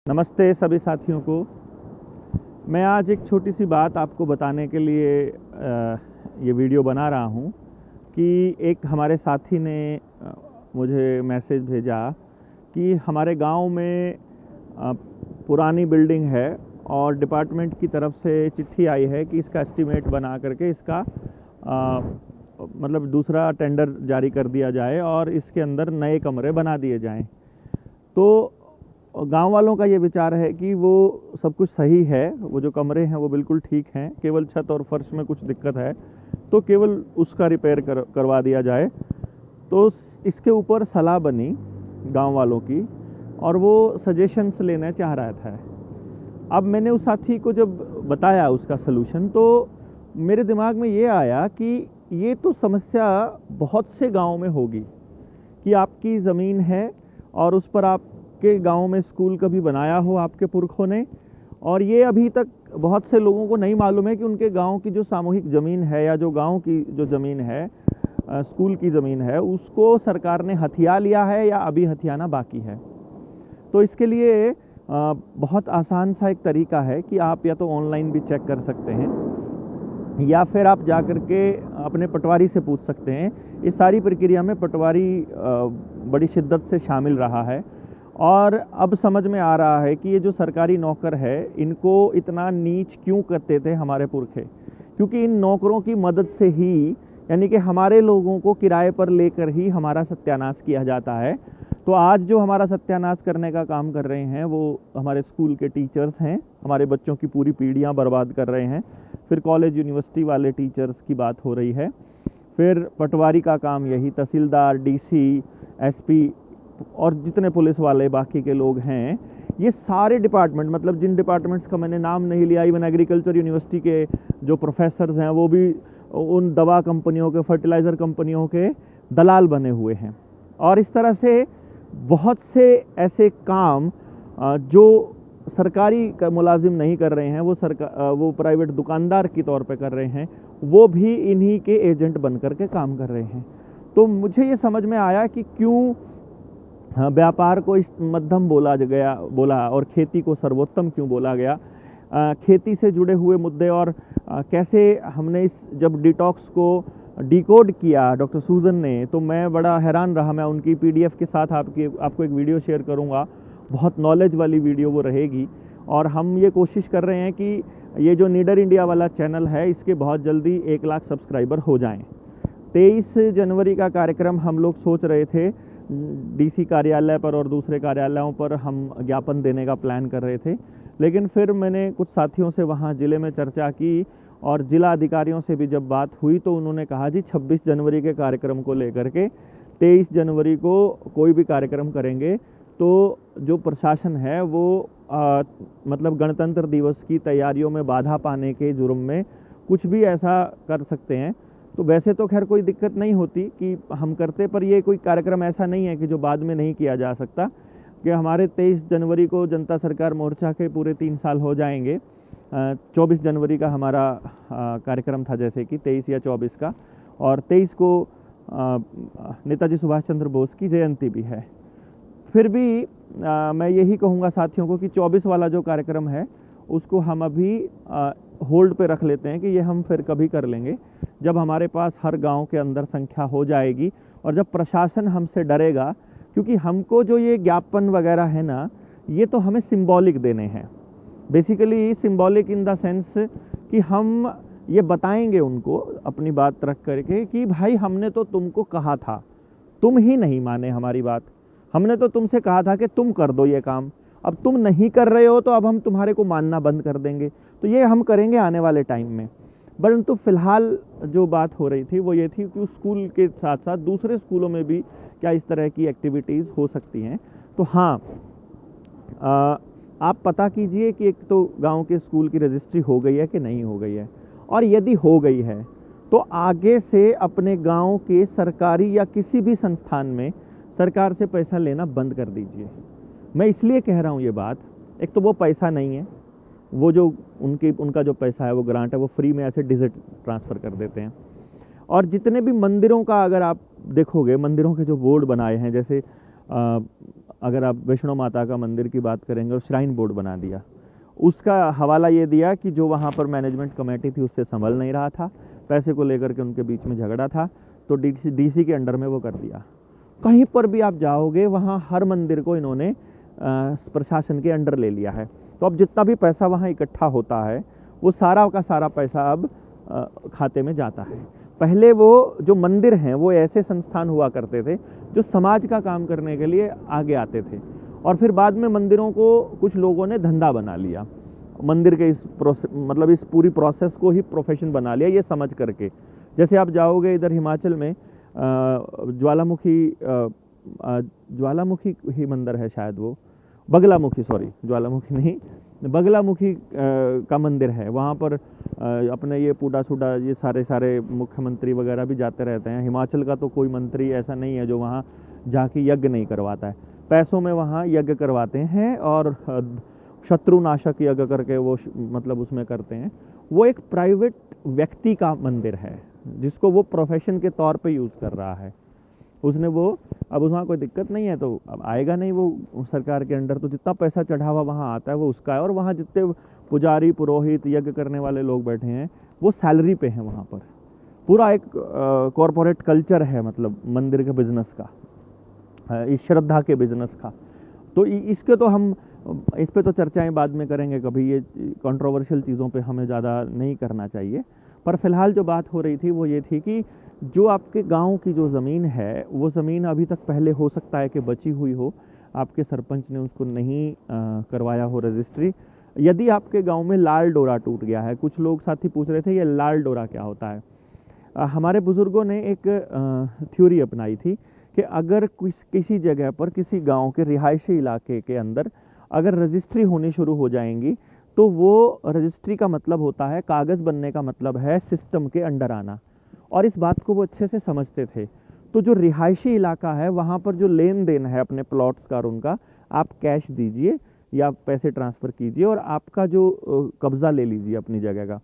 नमस्ते सभी साथियों को। मैं आज एक छोटी सी बात आपको बताने के लिए ये वीडियो बना रहा हूँ कि एक हमारे साथी ने मुझे मैसेज भेजा कि हमारे गांव में पुरानी बिल्डिंग है और डिपार्टमेंट की तरफ से चिट्ठी आई है कि इसका एस्टीमेट बना करके इसका मतलब दूसरा टेंडर जारी कर दिया जाए और इसके अंदर नए कमरे बना दिए जाएं। तो गांव वालों का ये विचार है कि वो सब कुछ सही है, वो जो कमरे हैं वो बिल्कुल ठीक हैं, केवल छत और फर्श में कुछ दिक्कत है तो केवल उसका रिपेयर करवा दिया जाए। तो इसके ऊपर सलाह बनी गांव वालों की और वो सजेशंस लेना चाह रहा था। अब मैंने उस साथी को जब बताया उसका सलूशन तो मेरे दिमाग में ये आया कि ये तो समस्या बहुत से गाँव में होगी कि आपकी ज़मीन है और उस पर आपके गांव में स्कूल कभी बनाया हो आपके पुरखों ने, और ये अभी तक बहुत से लोगों को नहीं मालूम है कि उनके गांव की जो सामूहिक ज़मीन है या जो गांव की जो ज़मीन है, स्कूल की ज़मीन है, उसको सरकार ने हथिया लिया है या अभी हथियाना बाकी है। तो इसके लिए बहुत आसान सा एक तरीका है कि आप या तो ऑनलाइन भी चेक कर सकते हैं या फिर आप जा कर के अपने पटवारी से पूछ सकते हैं। इस सारी प्रक्रिया में पटवारी बड़ी शिद्दत से शामिल रहा है और अब समझ में आ रहा है कि ये जो सरकारी नौकर है इनको इतना नीच क्यों करते थे हमारे पुरखे, क्योंकि इन नौकरों की मदद से ही, यानी कि हमारे लोगों को किराए पर लेकर ही हमारा सत्यानाश किया जाता है। तो आज जो हमारा सत्यानाश करने का काम कर रहे हैं वो हमारे स्कूल के टीचर्स हैं, हमारे बच्चों की पूरी पीढ़ियां बर्बाद कर रहे हैं। फिर कॉलेज यूनिवर्सिटी वाले टीचर्स की बात हो रही है, फिर पटवारी का काम यही, तहसीलदार, डीसी, एसपी और जितने पुलिस वाले बाकी के लोग हैं, ये सारे डिपार्टमेंट, मतलब जिन डिपार्टमेंट्स का मैंने नाम नहीं लिया, इवन एग्रीकल्चर यूनिवर्सिटी के जो प्रोफेसर्स हैं वो भी उन दवा कंपनियों के, फर्टिलाइज़र कंपनियों के दलाल बने हुए हैं। और इस तरह से बहुत से ऐसे काम जो सरकारी मुलाजिम नहीं कर रहे हैं, वो प्राइवेट दुकानदार की तौर पे कर रहे हैं, वो भी इन्हीं के एजेंट बन कर के काम कर रहे हैं। तो मुझे ये समझ में आया कि क्यों व्यापार को इस मध्यम बोला और खेती को सर्वोत्तम क्यों बोला गया। खेती से जुड़े हुए मुद्दे और कैसे हमने जब डिटॉक्स को डिकोड किया डॉक्टर सूजन ने, तो मैं बड़ा हैरान रहा। मैं उनकी पीडीएफ के साथ आपको एक वीडियो शेयर करूंगा, बहुत नॉलेज वाली वीडियो वो रहेगी। और हम ये कोशिश कर रहे हैं कि ये जो नीडर इंडिया वाला चैनल है इसके बहुत जल्दी 1 लाख सब्सक्राइबर हो जाएं। 23 जनवरी का कार्यक्रम हम लोग सोच रहे थे, डीसी कार्यालय पर और दूसरे कार्यालयों पर हम ज्ञापन देने का प्लान कर रहे थे, लेकिन फिर मैंने कुछ साथियों से वहाँ ज़िले में चर्चा की और ज़िला अधिकारियों से भी जब बात हुई तो उन्होंने कहा जी 26 जनवरी के कार्यक्रम को लेकर के 23 जनवरी को कोई भी कार्यक्रम करेंगे तो जो प्रशासन है वो मतलब गणतंत्र दिवस की तैयारियों में बाधा पाने के जुर्म में कुछ भी ऐसा कर सकते हैं। तो वैसे तो खैर कोई दिक्कत नहीं होती कि हम करते, पर ये कोई कार्यक्रम ऐसा नहीं है कि जो बाद में नहीं किया जा सकता। कि हमारे 23 जनवरी को जनता सरकार मोर्चा के पूरे 3 साल हो जाएंगे। 24 जनवरी का हमारा कार्यक्रम था, जैसे कि 23 या 24 का, और 23 को नेताजी सुभाष चंद्र बोस की जयंती भी है। फिर भी मैं यही कहूँगा साथियों को कि 24 वाला जो कार्यक्रम है उसको हम अभी होल्ड पे रख लेते हैं कि ये हम फिर कभी कर लेंगे जब हमारे पास हर गांव के अंदर संख्या हो जाएगी और जब प्रशासन हमसे डरेगा। क्योंकि हमको जो ये ज्ञापन वगैरह है ना, ये तो हमें सिंबॉलिक देने हैं, basically symbolic in the sense कि हम ये बताएंगे उनको अपनी बात रख करके कि भाई हमने तो तुमको कहा था, तुम ही नहीं माने हमारी बात, हमने तो तुमसे कहा था कि तुम कर दो ये काम, अब तुम नहीं कर रहे हो तो अब हम तुम्हारे को मानना बंद कर देंगे। तो ये हम करेंगे आने वाले टाइम में। परंतु फिलहाल जो बात हो रही थी वो ये थी कि स्कूल के साथ साथ दूसरे स्कूलों में भी क्या इस तरह की एक्टिविटीज़ हो सकती हैं। तो हाँ, आप पता कीजिए कि एक तो गांव के स्कूल की रजिस्ट्री हो गई है कि नहीं हो गई है, और यदि हो गई है तो आगे से अपने गांव के सरकारी या किसी भी संस्थान में सरकार से पैसा लेना बंद कर दीजिए। मैं इसलिए कह रहा हूँ ये बात, एक तो वो पैसा नहीं है, वो जो उनका जो पैसा है वो ग्रांट है, वो फ्री में ऐसे डिजिट ट्रांसफ़र कर देते हैं। और जितने भी मंदिरों का अगर आप देखोगे, मंदिरों के जो बोर्ड बनाए हैं, जैसे अगर आप वैष्णो माता का मंदिर की बात करेंगे और श्राइन बोर्ड बना दिया। उसका हवाला ये दिया कि जो वहाँ पर मैनेजमेंट कमेटी थी उससे संभल नहीं रहा था, पैसे को लेकर के उनके बीच में झगड़ा था, तो डीसी के अंडर में वो कर दिया। कहीं पर भी आप जाओगे वहाँ हर मंदिर को इन्होंने प्रशासन के अंडर ले लिया है। तो अब जितना भी पैसा वहाँ इकट्ठा होता है वो सारा का सारा पैसा अब खाते में जाता है। पहले वो जो मंदिर हैं वो ऐसे संस्थान हुआ करते थे जो समाज का काम करने के लिए आगे आते थे, और फिर बाद में मंदिरों को कुछ लोगों ने धंधा बना लिया, मंदिर के इस पूरी प्रोसेस को ही प्रोफेशन बना लिया ये समझ करके। जैसे आप जाओगे इधर हिमाचल में ज्वालामुखी ही मंदिर है शायद, वो बगलामुखी, सॉरी ज्वालामुखी नहीं, बगलामुखी का मंदिर है। वहाँ पर अपने ये पूडा सूडा ये सारे मुख्यमंत्री वगैरह भी जाते रहते हैं। हिमाचल का तो कोई मंत्री ऐसा नहीं है जो वहाँ जाके यज्ञ नहीं करवाता है, पैसों में वहाँ यज्ञ करवाते हैं और शत्रुनाशक यज्ञ करके वो उसमें करते हैं। वो एक प्राइवेट व्यक्ति का मंदिर है जिसको वो प्रोफेशन के तौर पे यूज़ कर रहा है। उसने वो अब वहाँ कोई दिक्कत नहीं है तो अब आएगा नहीं वो सरकार के अंडर, तो जितना पैसा चढ़ावा वहाँ आता है वो उसका है। और वहाँ जितने पुजारी पुरोहित यज्ञ करने वाले लोग बैठे हैं वो सैलरी पे हैं। वहाँ पर पूरा एक कॉरपोरेट कल्चर है, मंदिर के बिजनेस का, इस श्रद्धा के बिजनेस का। तो इसके तो हम इस पे तो चर्चाएं बाद में करेंगे कभी, ये कंट्रोवर्शियल चीज़ों पे हमें ज़्यादा नहीं करना चाहिए। पर फिलहाल जो बात हो रही थी वो ये थी कि जो आपके गांव की जो ज़मीन है वो ज़मीन अभी तक पहले हो सकता है कि बची हुई हो, आपके सरपंच ने उसको नहीं करवाया हो रजिस्ट्री। यदि आपके गांव में लाल डोरा टूट गया है, कुछ लोग साथी पूछ रहे थे ये लाल डोरा क्या होता है। हमारे बुज़ुर्गों ने एक थ्योरी अपनाई थी कि अगर किसी जगह पर किसी गाँव के रिहायशी इलाके के अंदर अगर रजिस्ट्री होनी शुरू हो जाएंगी तो वो रजिस्ट्री का मतलब होता है, कागज़ बनने का मतलब है सिस्टम के अंडर आना, और इस बात को वो अच्छे से समझते थे। तो जो रिहायशी इलाका है वहाँ पर जो लेन देन है अपने प्लॉट्स का और उनका, आप कैश दीजिए या पैसे ट्रांसफ़र कीजिए और आपका जो कब्ज़ा ले लीजिए अपनी जगह का।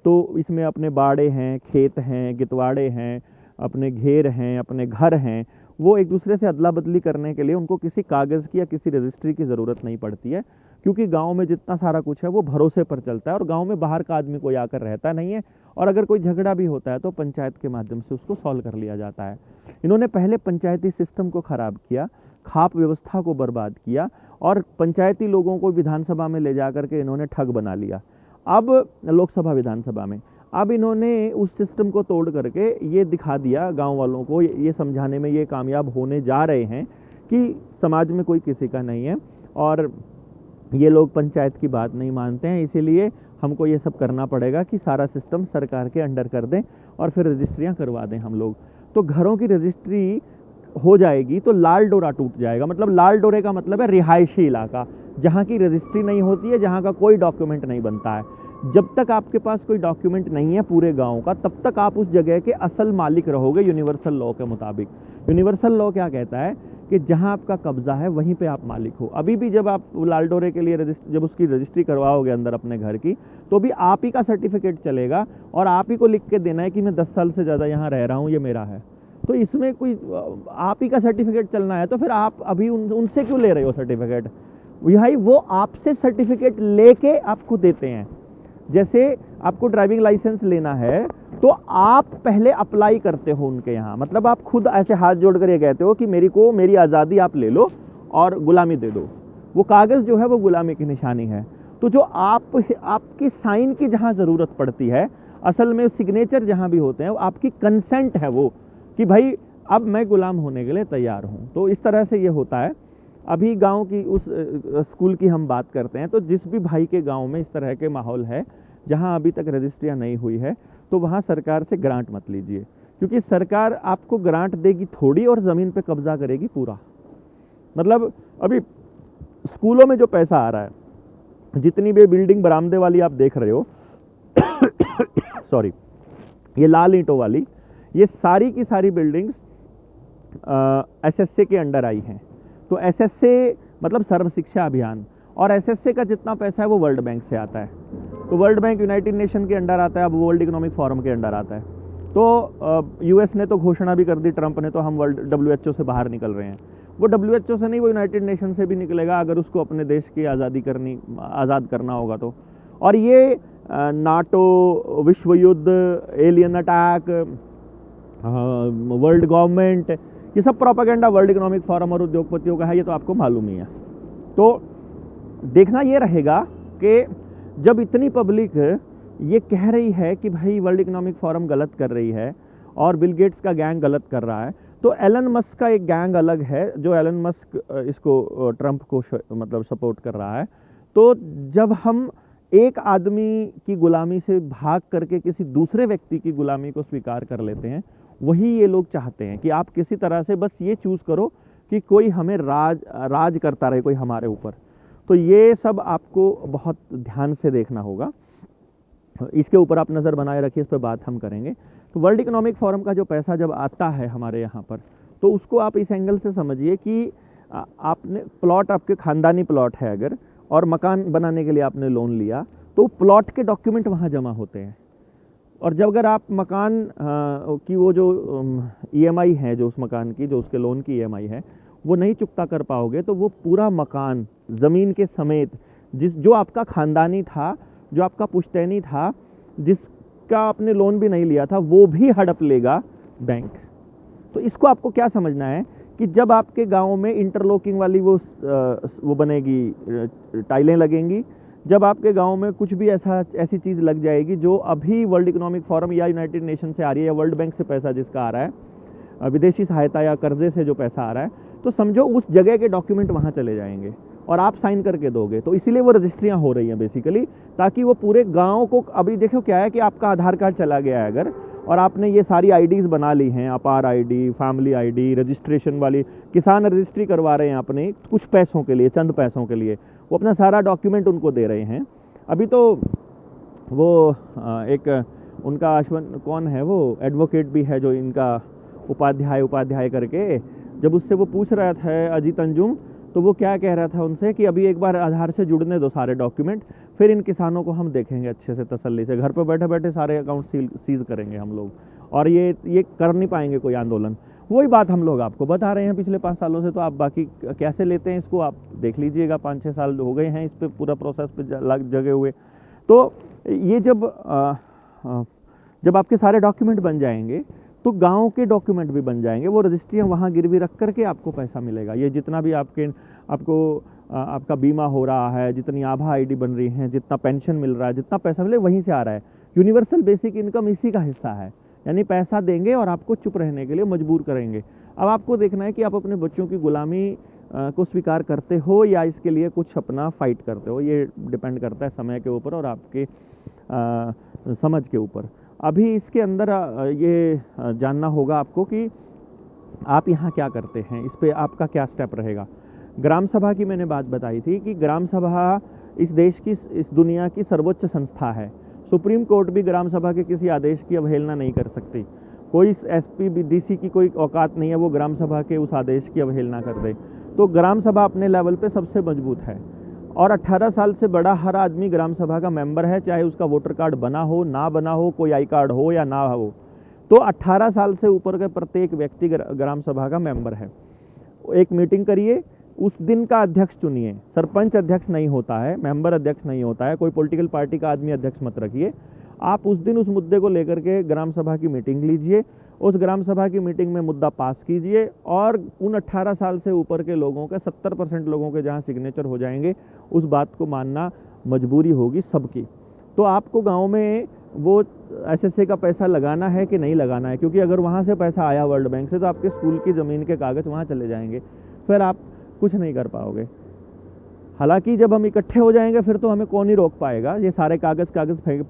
तो इसमें अपने बाड़े हैं, खेत हैं, गितवाड़े हैं, अपने घेर हैं, अपने घर हैं, वो एक दूसरे से अदला बदली करने के लिए उनको किसी कागज़ की या किसी रजिस्ट्री की ज़रूरत नहीं पड़ती है, क्योंकि गांव में जितना सारा कुछ है वो भरोसे पर चलता है और गांव में बाहर का आदमी कोई आकर रहता नहीं है। और अगर कोई झगड़ा भी होता है तो पंचायत के माध्यम से उसको सॉल्व कर लिया जाता है। इन्होंने पहले पंचायती सिस्टम को ख़राब किया, खाप व्यवस्था को बर्बाद किया और पंचायती लोगों को विधानसभा में ले जा करके इन्होंने ठग बना लिया। अब लोकसभा विधानसभा में अब इन्होंने उस सिस्टम को तोड़ करके ये दिखा दिया गांव वालों को, ये समझाने में ये कामयाब होने जा रहे हैं कि समाज में कोई किसी का नहीं है और ये लोग पंचायत की बात नहीं मानते हैं, इसीलिए हमको ये सब करना पड़ेगा कि सारा सिस्टम सरकार के अंडर कर दें और फिर रजिस्ट्रियाँ करवा दें हम लोग। तो घरों की रजिस्ट्री हो जाएगी तो लाल डोरा टूट जाएगा। लाल डोरे का मतलब है रिहायशी इलाका, जहाँ की रजिस्ट्री नहीं होती है, जहाँ का कोई डॉक्यूमेंट नहीं बनता है। जब तक आपके पास कोई डॉक्यूमेंट नहीं है पूरे गांव का, तब तक आप उस जगह के असल मालिक रहोगे यूनिवर्सल लॉ के मुताबिक। यूनिवर्सल लॉ क्या कहता है कि जहां आपका कब्जा है वहीं पे आप मालिक हो। अभी भी जब आप लाल डोरे के लिए जब उसकी रजिस्ट्री करवाओगे अंदर अपने घर की, तो भी आप ही का सर्टिफिकेट चलेगा और आप ही को लिख के देना है कि मैं 10 साल से ज़्यादा यहाँ रह रहा हूँ, ये मेरा है। तो इसमें कोई आप ही का सर्टिफिकेट चलना है तो फिर आप अभी उनसे क्यों ले रहे हो सर्टिफिकेट? भाई वो आपसे सर्टिफिकेट लेके आपको देते हैं। जैसे आपको ड्राइविंग लाइसेंस लेना है तो आप पहले अप्लाई करते हो उनके यहाँ, आप खुद ऐसे हाथ जोड़कर ये कहते हो कि मेरी आज़ादी आप ले लो और गुलामी दे दो। वो कागज़ जो है वो गुलामी की निशानी है। तो जो आपकी साइन की जहाँ ज़रूरत पड़ती है, असल में सिग्नेचर जहाँ भी होते हैं, वो आपकी कंसेंट है वो कि भाई अब मैं गुलाम होने के लिए तैयार हूँ। तो इस तरह से ये होता है। अभी गांव की उस स्कूल की हम बात करते हैं, तो जिस भी भाई के गांव में इस तरह के माहौल है जहां अभी तक रजिस्ट्रियां नहीं हुई है, तो वहां सरकार से ग्रांट मत लीजिए, क्योंकि सरकार आपको ग्रांट देगी थोड़ी और ज़मीन पे कब्जा करेगी पूरा। अभी स्कूलों में जो पैसा आ रहा है, जितनी भी बिल्डिंग बरामदे वाली आप देख रहे हो सॉरी, ये लाल ईंटों वाली, ये सारी की सारी बिल्डिंग्स एसएसए के अंडर आई हैं। तो एसएसए सर्व शिक्षा अभियान, और एसएसए का जितना पैसा है वो वर्ल्ड बैंक से आता है। तो वर्ल्ड बैंक यूनाइटेड नेशन के अंडर आता है, अब वर्ल्ड इकोनॉमिक फोरम के अंडर आता है। तो यूएस ने तो घोषणा भी कर दी, ट्रंप ने, तो हम WHO से बाहर निकल रहे हैं। वो WHO से नहीं, वो यूनाइटेड नेशन से भी निकलेगा अगर उसको अपने देश की आज़ाद करना होगा तो। और ये नाटो, विश्व युद्ध, एलियन अटैक, वर्ल्ड गवर्नमेंट, ये सब प्रोपेगेंडा वर्ल्ड इकोनॉमिक फोरम और उद्योगपतियों का है, ये तो आपको मालूम ही है। तो देखना ये रहेगा कि जब इतनी पब्लिक ये कह रही है कि भाई वर्ल्ड इकोनॉमिक फोरम गलत कर रही है और बिल गेट्स का गैंग गलत कर रहा है, तो एलन मस्क का एक गैंग अलग है, जो एलन मस्क इसको ट्रंप को मतलब सपोर्ट कर रहा है। तो जब हम एक आदमी की गुलामी से भाग करके किसी दूसरे व्यक्ति की गुलामी को स्वीकार कर लेते हैं, वही ये लोग चाहते हैं कि आप किसी तरह से बस ये चूज करो कि कोई हमें राज करता रहे, कोई हमारे ऊपर। तो ये सब आपको बहुत ध्यान से देखना होगा, इसके ऊपर आप नज़र बनाए रखिए, इस पर बात हम करेंगे। तो वर्ल्ड इकोनॉमिक फोरम का जो पैसा जब आता है हमारे यहाँ पर, तो उसको आप इस एंगल से समझिए कि आपने प्लॉट, आपके खानदानी प्लॉट है अगर, और मकान बनाने के लिए आपने लोन लिया, तो प्लॉट के डॉक्यूमेंट वहाँ जमा होते हैं। और जब अगर आप मकान की वो जो EMI है, जो उस मकान की, जो उसके लोन की EMI है, वो नहीं चुकता कर पाओगे, तो वो पूरा मकान ज़मीन के समेत जो आपका खानदानी था, जो आपका पुश्तैनी था, जिसका आपने लोन भी नहीं लिया था, वो भी हड़प लेगा बैंक। तो इसको आपको क्या समझना है कि जब आपके गांव में इंटरलॉकिंग वाली वो बनेगी, टाइलें लगेंगी, जब आपके गांव में कुछ भी ऐसी चीज़ लग जाएगी जो अभी वर्ल्ड इकोनॉमिक फोरम या यूनाइटेड नेशन से आ रही है, या वर्ल्ड बैंक से पैसा जिसका आ रहा है, विदेशी सहायता या कर्जे से जो पैसा आ रहा है, तो समझो उस जगह के डॉक्यूमेंट वहाँ चले जाएंगे और आप साइन करके दोगे। तो इसीलिए वो रजिस्ट्रियाँ हो रही हैं बेसिकली, ताकि वो पूरे गांव को, अभी देखो क्या है कि आपका आधार कार्ड चला गया है अगर, और आपने ये सारी IDs बना ली हैं, अपार ID, फैमिली ID, रजिस्ट्रेशन वाली, किसान रजिस्ट्री करवा रहे हैं अपने कुछ पैसों के लिए, चंद पैसों के लिए, वो अपना सारा डॉक्यूमेंट उनको दे रहे हैं। अभी तो वो एक उनका कौन है, वो एडवोकेट भी है जो इनका उपाध्याय करके, जब उससे वो पूछ रहा था अजीत अंजुम, तो वो क्या कह रहा था उनसे कि अभी एक बार आधार से जुड़ने दो सारे डॉक्यूमेंट, फिर इन किसानों को हम देखेंगे अच्छे से, तसल्ली से, घर पर बैठे बैठे सारे अकाउंट सीज करेंगे हम लोग, और ये कर नहीं पाएंगे कोई आंदोलन। वही बात हम लोग आपको बता रहे हैं पिछले 5 सालों से। तो आप बाकी कैसे लेते हैं इसको आप देख लीजिएगा, 5-6 साल हो गए हैं इस पे, पूरा प्रोसेस पे जगे हुए। तो ये जब आपके सारे डॉक्यूमेंट बन जाएंगे, तो गांव के डॉक्यूमेंट भी बन जाएंगे, वो रजिस्ट्रियाँ वहाँ गिरवी रख करके आपको पैसा मिलेगा। ये जितना भी आपका बीमा हो रहा है, जितनी आभा ID बन रही हैं, जितना पेंशन मिल रहा है, जितना पैसा मिले, वहीं से आ रहा है। यूनिवर्सल बेसिक इनकम इसी का हिस्सा है, यानी पैसा देंगे और आपको चुप रहने के लिए मजबूर करेंगे। अब आपको देखना है कि आप अपने बच्चों की गुलामी को स्वीकार करते हो या इसके लिए कुछ अपना फाइट करते हो। ये डिपेंड करता है समय के ऊपर और आपके समझ के ऊपर। अभी इसके अंदर ये जानना होगा आपको कि आप यहाँ क्या करते हैं, इस पे आपका क्या स्टेप रहेगा। ग्राम सभा की मैंने बात बताई थी कि ग्राम सभा इस देश की, इस दुनिया की सर्वोच्च संस्था है। सुप्रीम कोर्ट भी ग्राम सभा के किसी आदेश की अवहेलना नहीं कर सकती। कोई SP DC की कोई औकात नहीं है वो ग्राम सभा के उस आदेश की अवहेलना कर दे। तो ग्राम सभा अपने लेवल पे सबसे मजबूत है, और 18 साल से बड़ा हर आदमी ग्राम सभा का मेंबर है, चाहे उसका वोटर कार्ड बना हो ना बना हो, कोई आई कार्ड हो या ना हो। तो 18 साल से ऊपर के प्रत्येक व्यक्ति ग्राम सभा का मेंबर है। एक मीटिंग करिए, उस दिन का अध्यक्ष चुनिए। सरपंच अध्यक्ष नहीं होता है, मेंबर अध्यक्ष नहीं होता है, कोई पॉलिटिकल पार्टी का आदमी अध्यक्ष मत रखिए। आप उस दिन उस मुद्दे को लेकर के ग्राम सभा की मीटिंग लीजिए, उस ग्राम सभा की मीटिंग में मुद्दा पास कीजिए, और उन 18 साल से ऊपर के लोगों के 70% लोगों के जहां सिग्नेचर हो जाएंगे, उस बात को मानना मजबूरी होगी सबकी। तो आपको गांव में वो SSA का पैसा लगाना है कि नहीं लगाना है, क्योंकि अगर वहाँ से पैसा आया वर्ल्ड बैंक से, तो आपके स्कूल की ज़मीन के कागज़ वहाँ चले जाएंगे, फिर आप कुछ नहीं कर पाओगे। हालांकि जब हम इकट्ठे हो जाएंगे फिर तो हमें कौन ही रोक पाएगा, ये सारे कागज़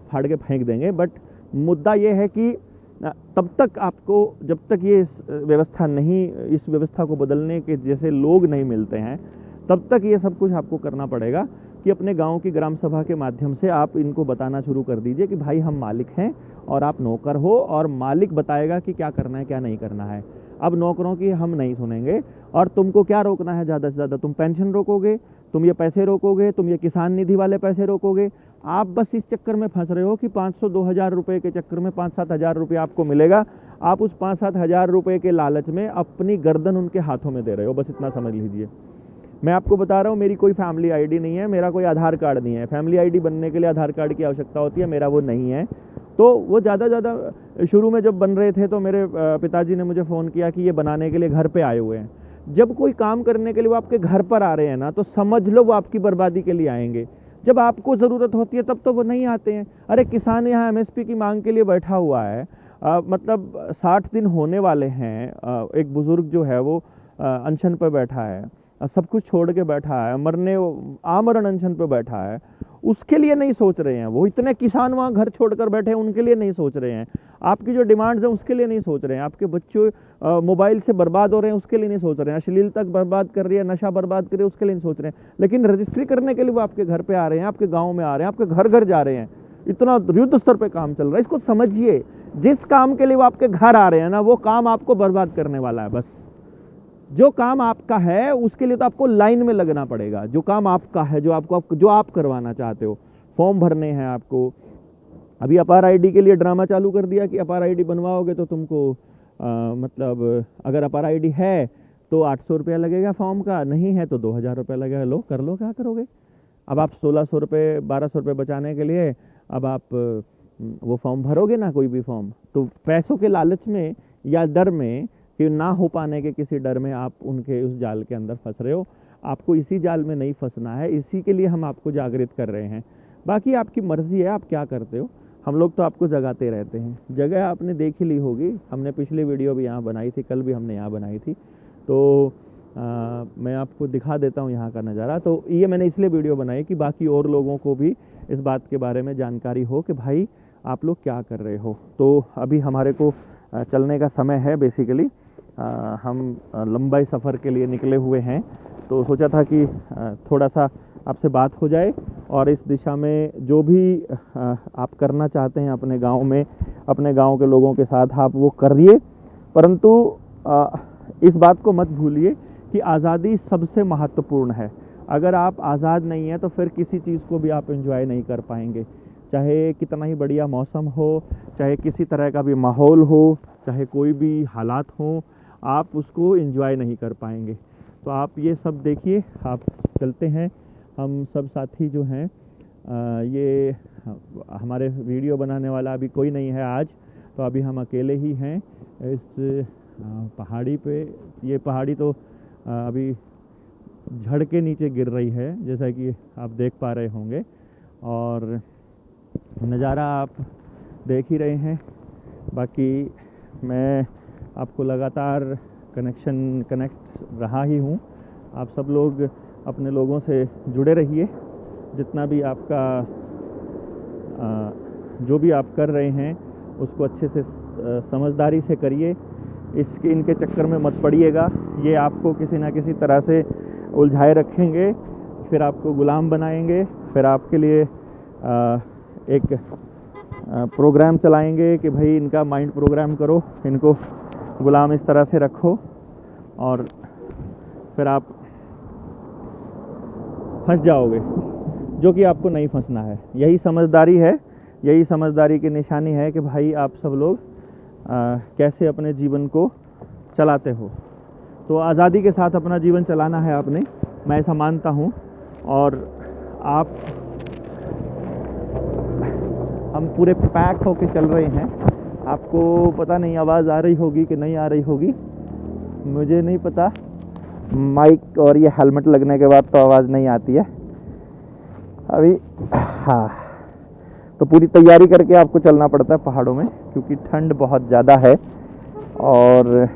फाड़ के फेंक देंगे। बट मुद्दा ये है कि तब तक आपको, जब तक ये व्यवस्था नहीं, इस व्यवस्था को बदलने के जैसे लोग नहीं मिलते हैं, तब तक ये सब कुछ आपको करना पड़ेगा कि अपने गांव की ग्राम सभा के माध्यम से आप इनको बताना शुरू कर दीजिए कि भाई हम मालिक हैं और आप नौकर हो, और मालिक बताएगा कि क्या करना है क्या नहीं करना है। अब नौकरों की हम नहीं सुनेंगे, और तुमको क्या रोकना है ज़्यादा से ज़्यादा, तुम पेंशन रोकोगे, तुम ये पैसे रोकोगे, तुम ये किसान निधि वाले पैसे रोकोगे। आप बस इस चक्कर में फंस रहे हो कि 500-2000 रुपये के चक्कर में 5-7 हज़ार रुपये आपको मिलेगा, आप उस 5-7 हज़ार रुपये के लालच में अपनी गर्दन उनके हाथों में दे रहे हो, बस इतना समझ लीजिए। मैं आपको बता रहा हूँ, मेरी कोई फैमिली आईडी नहीं है, मेरा कोई आधार कार्ड नहीं है। फैमिली आईडी बनने के लिए आधार कार्ड की आवश्यकता होती है, मेरा वो नहीं है। तो वो ज़्यादा शुरू में जब बन रहे थे तो मेरे पिताजी ने मुझे फ़ोन किया कि ये बनाने के लिए घर पे आए हुए हैं। जब कोई काम करने के लिए वो आपके घर पर आ रहे हैं ना, तो समझ लो वो आपकी बर्बादी के लिए आएंगे। जब आपको ज़रूरत होती है तब तो वो नहीं आते हैं। अरे किसान यहाँ एमएसपी की मांग के लिए बैठा हुआ है, मतलब 60 दिन होने वाले हैं। एक बुज़ुर्ग जो है वो अनशन पर बैठा है, सब कुछ छोड़ के बैठा है, आमरण अनशन पर बैठा है, उसके लिए नहीं सोच रहे हैं। वो इतने किसान वहाँ घर छोड़कर बैठे हैं, उनके लिए नहीं सोच रहे हैं। आपकी जो डिमांड्स हैं उसके लिए नहीं सोच रहे हैं। आपके बच्चे मोबाइल से बर्बाद हो रहे हैं, उसके लिए नहीं सोच रहे हैं। अश्लीलता बर्बाद कर रही है, नशा बर्बाद कर रही है, उसके लिए नहीं सोच रहे हैं। लेकिन रजिस्ट्री करने के लिए वो आपके घर पे आ रहे हैं, आपके गाँव में आ रहे हैं, आपके घर घर जा रहे हैं। इतना युद्ध स्तर पर काम चल रहा है, इसको समझिए। जिस काम के लिए वो आपके घर आ रहे हैं ना, वो काम आपको बर्बाद करने वाला है। बस जो काम आपका है उसके लिए तो आपको लाइन में लगना पड़ेगा। जो काम आपका है, जो आप करवाना चाहते हो, फॉर्म भरने हैं आपको। अभी अपार आईडी के लिए ड्रामा चालू कर दिया कि अपार आईडी बनवाओगे तो तुमको मतलब अगर अपार आईडी है तो 800 रुपया लगेगा फॉर्म का, नहीं है तो 2000 रुपया लगेगा। लो कर लो, क्या करोगे। अब आप 1600 रुपये 1200 रुपये बचाने के लिए अब आप वो फॉर्म भरोगे ना, कोई भी फॉर्म। तो पैसों के लालच में या डर में कि ना हो पाने के किसी डर में आप उनके उस जाल के अंदर फंस रहे हो। आपको इसी जाल में नहीं फंसना है, इसी के लिए हम आपको जागृत कर रहे हैं। बाकी आपकी मर्जी है, आप क्या करते हो। हम लोग तो आपको जगाते रहते हैं। जगह आपने देख ही ली होगी, हमने पिछली वीडियो भी यहाँ बनाई थी, कल भी हमने यहाँ बनाई थी। तो मैं आपको दिखा देता हूँ यहाँ का नज़ारा। तो ये मैंने इसलिए वीडियो बनाई कि बाकी और लोगों को भी इस बात के बारे में जानकारी हो कि भाई आप लोग क्या कर रहे हो। तो अभी हमारे को चलने का समय है। बेसिकली हम लंबाई सफ़र के लिए निकले हुए हैं, तो सोचा था कि थोड़ा सा आपसे बात हो जाए और इस दिशा में जो भी आप करना चाहते हैं अपने गांव में, अपने गांव के लोगों के साथ आप वो करिए। परंतु इस बात को मत भूलिए कि आज़ादी सबसे महत्वपूर्ण है। अगर आप आज़ाद नहीं हैं तो फिर किसी चीज़ को भी आप एंजॉय नहीं कर पाएंगे। चाहे कितना ही बढ़िया मौसम हो, चाहे किसी तरह का भी माहौल हो, चाहे कोई भी हालात हों, आप उसको एंजॉय नहीं कर पाएंगे। तो आप ये सब देखिए। आप चलते हैं, हम सब साथी जो हैं, ये हमारे वीडियो बनाने वाला अभी कोई नहीं है आज, तो अभी हम अकेले ही हैं इस पहाड़ी पे। ये पहाड़ी तो अभी झड़ के नीचे गिर रही है, जैसा कि आप देख पा रहे होंगे, और नज़ारा आप देख ही रहे हैं। बाकी मैं आपको लगातार कनेक्ट रहा ही हूँ। आप सब लोग अपने लोगों से जुड़े रहिए। जितना भी आपका जो भी आप कर रहे हैं उसको अच्छे से समझदारी से करिए। इनके चक्कर में मत पड़िएगा। ये आपको किसी ना किसी तरह से उलझाए रखेंगे, फिर आपको गुलाम बनाएंगे, फिर आपके लिए एक प्रोग्राम चलाएंगे कि भाई इनका माइंड प्रोग्राम करो, इनको गुलाम इस तरह से रखो, और फिर आप फंस जाओगे, जो कि आपको नहीं फंसना है। यही समझदारी है, यही समझदारी की निशानी है कि भाई आप सब लोग कैसे अपने जीवन को चलाते हो। तो आज़ादी के साथ अपना जीवन चलाना है आपने, मैं ऐसा मानता हूँ। और हम पूरे पैक होके चल रहे हैं। आपको पता नहीं आवाज़ आ रही होगी कि नहीं आ रही होगी, मुझे नहीं पता। माइक और ये हेलमेट लगने के बाद तो आवाज़ नहीं आती है अभी। हाँ, तो पूरी तैयारी करके आपको चलना पड़ता है पहाड़ों में, क्योंकि ठंड बहुत ज़्यादा है। और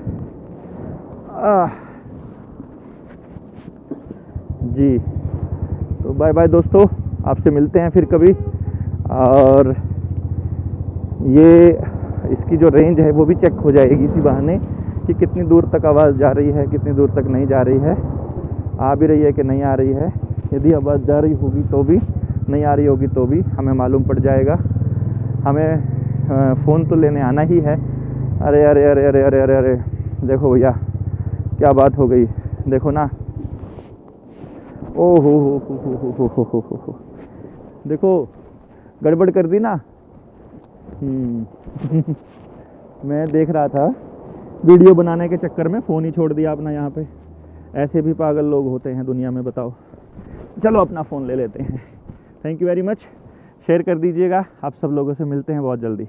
जी, तो बाय बाय दोस्तों, आपसे मिलते हैं फिर कभी। और ये इसकी जो रेंज है वो भी चेक हो जाएगी इसी बहाने कि कितनी दूर तक आवाज़ जा रही है, कितनी दूर तक नहीं जा रही है, आ भी रही है कि नहीं आ रही है। यदि आवाज़ जा रही होगी तो भी, नहीं आ रही होगी तो भी हमें मालूम पड़ जाएगा। हमें फ़ोन तो लेने आना ही है। अरे अरे अरे अरे अरे अरे अरे, देखो भैया क्या बात हो गई, देखो ना। ओ हो, देखो गड़बड़ कर दी ना। मैं देख रहा था, वीडियो बनाने के चक्कर में फ़ोन ही छोड़ दिया अपना यहाँ पे। ऐसे भी पागल लोग होते हैं दुनिया में, बताओ। चलो अपना फ़ोन ले लेते हैं। Thank you very much. Share कर दीजिएगा। आप सब लोगों से मिलते हैं बहुत जल्दी।